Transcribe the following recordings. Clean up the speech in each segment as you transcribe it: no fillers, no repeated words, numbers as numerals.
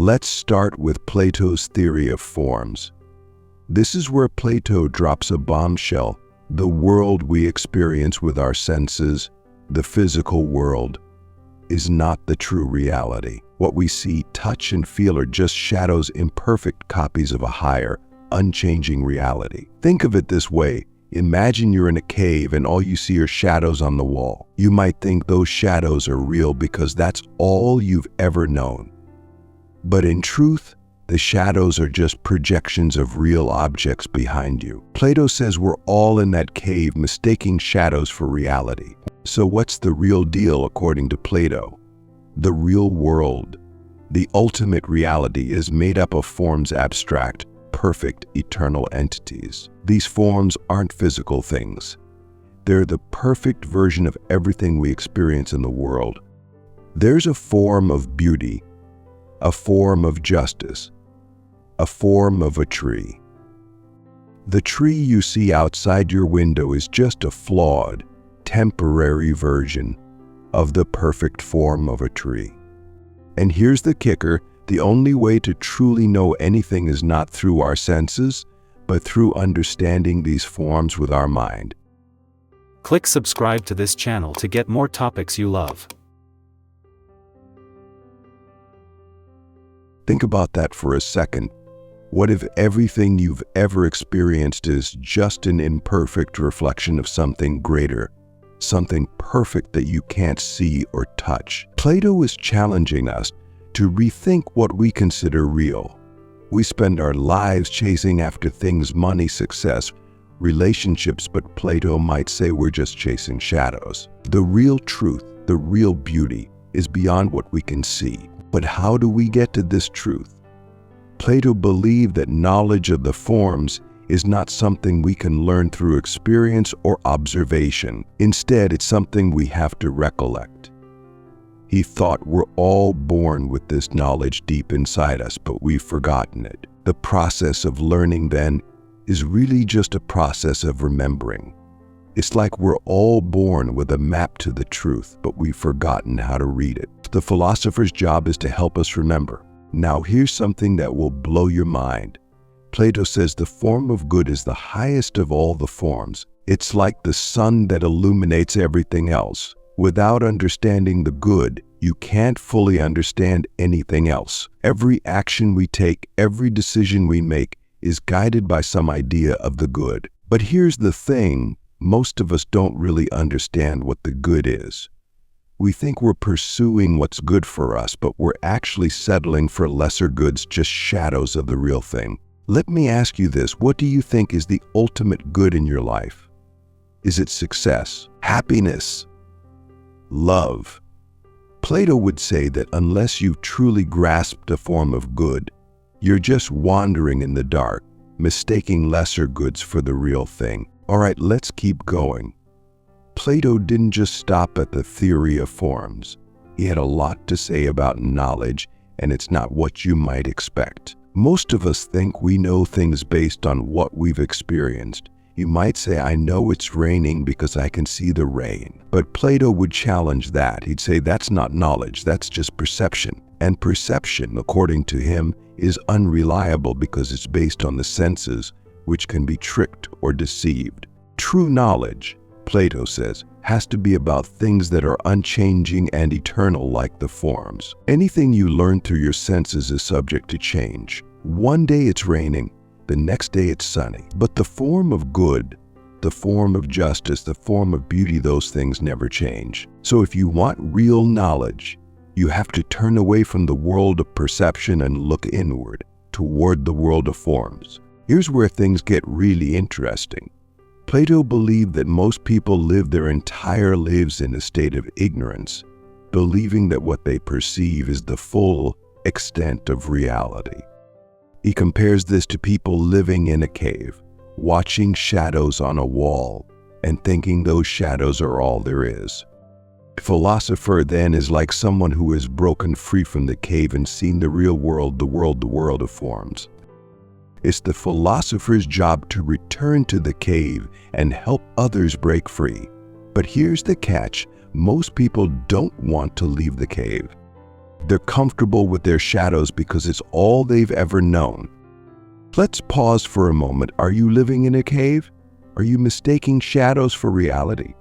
Let's start with Plato's theory of forms. This is where Plato drops a bombshell. The world we experience with our senses, the physical world, is not the true reality. What we see, touch, and feel are just shadows, imperfect copies of a higher, unchanging reality. Think of it this way. Imagine you're in a cave and all you see are shadows on the wall. You might think those shadows are real because that's all you've ever known. But in truth, the shadows are just projections of real objects behind you. Plato says we're all in that cave mistaking shadows for reality. So what's the real deal according to Plato? The real world, the ultimate reality, is made up of forms, abstract, perfect, eternal entities. These forms aren't physical things. They're the perfect version of everything we experience in the world. There's a form of beauty, a form of justice, a form of a tree. The tree you see outside your window is just a flawed, temporary version of the perfect form of a tree. And here's the kicker: the only way to truly know anything is not through our senses, but through understanding these forms with our mind. Click subscribe to this channel to get more topics you love. Think about that for a second. What if everything you've ever experienced is just an imperfect reflection of something greater, something perfect that you can't see or touch? Plato is challenging us to rethink what we consider real. We spend our lives chasing after things: money, success, relationships, but Plato might say we're just chasing shadows. The real truth, the real beauty, is beyond what we can see. But how do we get to this truth? Plato believed that knowledge of the forms is not something we can learn through experience or observation. Instead, it's something we have to recollect. He thought we're all born with this knowledge deep inside us, but we've forgotten it. The process of learning, then, is really just a process of remembering. It's like we're all born with a map to the truth, but we've forgotten how to read it. The philosopher's job is to help us remember. Now, here's something that will blow your mind. Plato says the form of good is the highest of all the forms. It's like the sun that illuminates everything else. Without understanding the good, you can't fully understand anything else. Every action we take, every decision we make, is guided by some idea of the good. But here's the thing: most of us don't really understand what the good is. We think we're pursuing what's good for us, but we're actually settling for lesser goods, just shadows of the real thing. Let me ask you this: what do you think is the ultimate good in your life? Is it success, happiness, love? Plato would say that unless you've truly grasped a form of good, you're just wandering in the dark, mistaking lesser goods for the real thing. All right, let's keep going. Plato didn't just stop at the theory of forms. He had a lot to say about knowledge, and it's not what you might expect. Most of us think we know things based on what we've experienced. You might say, I know it's raining because I can see the rain. But Plato would challenge that. He'd say that's not knowledge, that's just perception. And perception, according to him, is unreliable because it's based on the senses, which can be tricked or deceived. True knowledge, Plato says, has to be about things that are unchanging and eternal, like the forms. Anything you learn through your senses is subject to change. One day it's raining, the next day it's sunny. But the form of good, the form of justice, the form of beauty, those things never change. So if you want real knowledge, you have to turn away from the world of perception and look inward, toward the world of forms. Here's where things get really interesting. Plato believed that most people live their entire lives in a state of ignorance, believing that what they perceive is the full extent of reality. He compares this to people living in a cave, watching shadows on a wall, and thinking those shadows are all there is. A philosopher then is like someone who has broken free from the cave and seen the real world, the world of forms. It's the philosopher's job to return to the cave and help others break free. But here's the catch: most people don't want to leave the cave. They're comfortable with their shadows because it's all they've ever known. Let's pause for a moment. Are you living in a cave? Are you mistaking shadows for reality?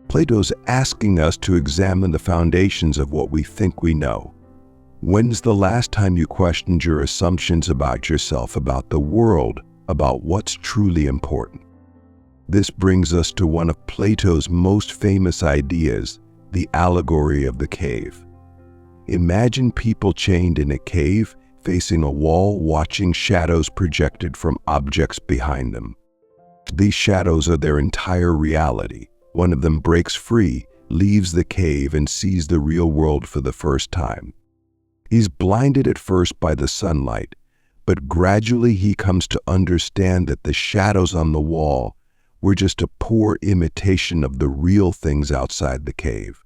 Plato's asking us to examine the foundations of what we think we know. When's the last time you questioned your assumptions about yourself, about the world, about what's truly important? This brings us to one of Plato's most famous ideas, the allegory of the cave. Imagine people chained in a cave, facing a wall, watching shadows projected from objects behind them. These shadows are their entire reality. One of them breaks free, leaves the cave, and sees the real world for the first time. He's blinded at first by the sunlight, but gradually he comes to understand that the shadows on the wall were just a poor imitation of the real things outside the cave.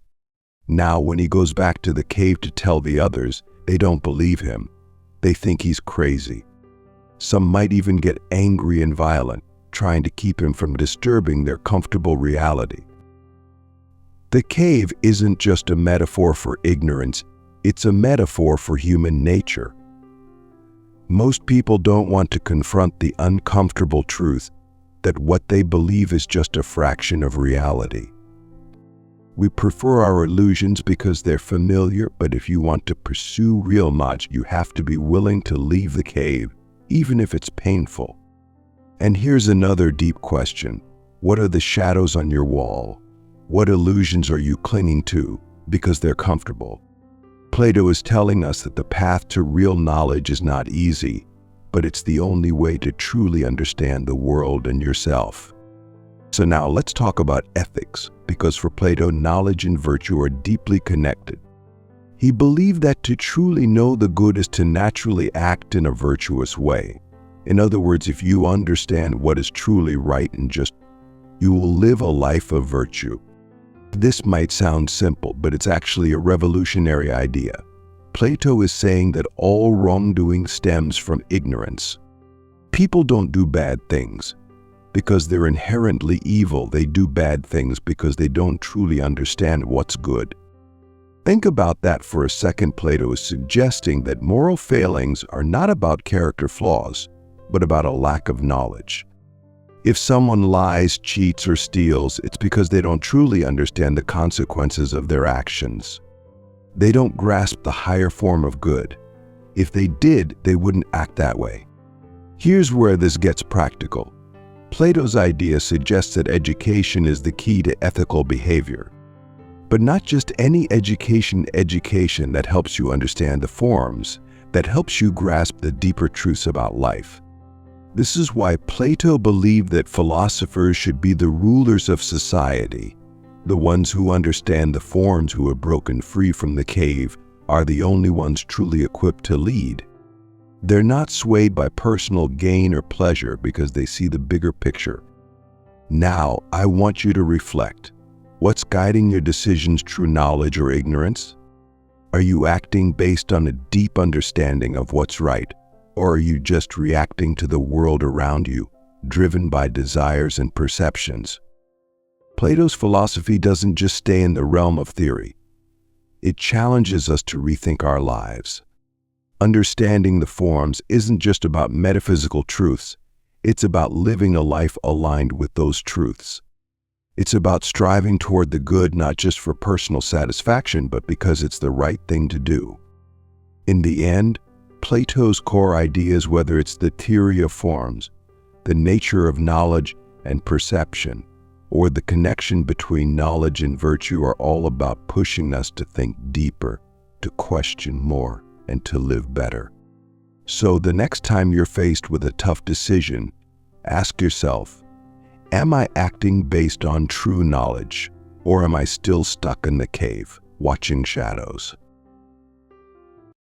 Now, when he goes back to the cave to tell the others, they don't believe him. They think he's crazy. Some might even get angry and violent, trying to keep him from disturbing their comfortable reality. The cave isn't just a metaphor for ignorance, it's a metaphor for human nature. Most people don't want to confront the uncomfortable truth that what they believe is just a fraction of reality. We prefer our illusions because they're familiar, but if you want to pursue real knowledge, you have to be willing to leave the cave, even if it's painful. And here's another deep question. What are the shadows on your wall? What illusions are you clinging to because they're comfortable? Plato is telling us that the path to real knowledge is not easy, but it's the only way to truly understand the world and yourself. So now let's talk about ethics, because for Plato, knowledge and virtue are deeply connected. He believed that to truly know the good is to naturally act in a virtuous way. In other words, if you understand what is truly right and just, you will live a life of virtue. This might sound simple, but it's actually a revolutionary idea. Plato is saying that all wrongdoing stems from ignorance. People don't do bad things because they're inherently evil. They do bad things because they don't truly understand what's good. Think about that for a second. Plato is suggesting that moral failings are not about character flaws, but about a lack of knowledge. If someone lies, cheats, or steals, it's because they don't truly understand the consequences of their actions. They don't grasp the higher form of good. If they did, they wouldn't act that way. Here's where this gets practical. Plato's idea suggests that education is the key to ethical behavior. But not just any education that helps you understand the forms, that helps you grasp the deeper truths about life. This is why Plato believed that philosophers should be the rulers of society. The ones who understand the forms, who have broken free from the cave, are the only ones truly equipped to lead. They're not swayed by personal gain or pleasure because they see the bigger picture. Now, I want you to reflect. What's guiding your decisions, true knowledge or ignorance? Are you acting based on a deep understanding of what's right, or are you just reacting to the world around you, driven by desires and perceptions? Plato's philosophy doesn't just stay in the realm of theory. It challenges us to rethink our lives. Understanding the forms isn't just about metaphysical truths. It's about living a life aligned with those truths. It's about striving toward the good, not just for personal satisfaction, but because it's the right thing to do. In the end, Plato's core ideas, whether it's the theory of forms, the nature of knowledge and perception, or the connection between knowledge and virtue, are all about pushing us to think deeper, to question more, and to live better. So the next time you're faced with a tough decision, ask yourself, am I acting based on true knowledge, or am I still stuck in the cave, watching shadows?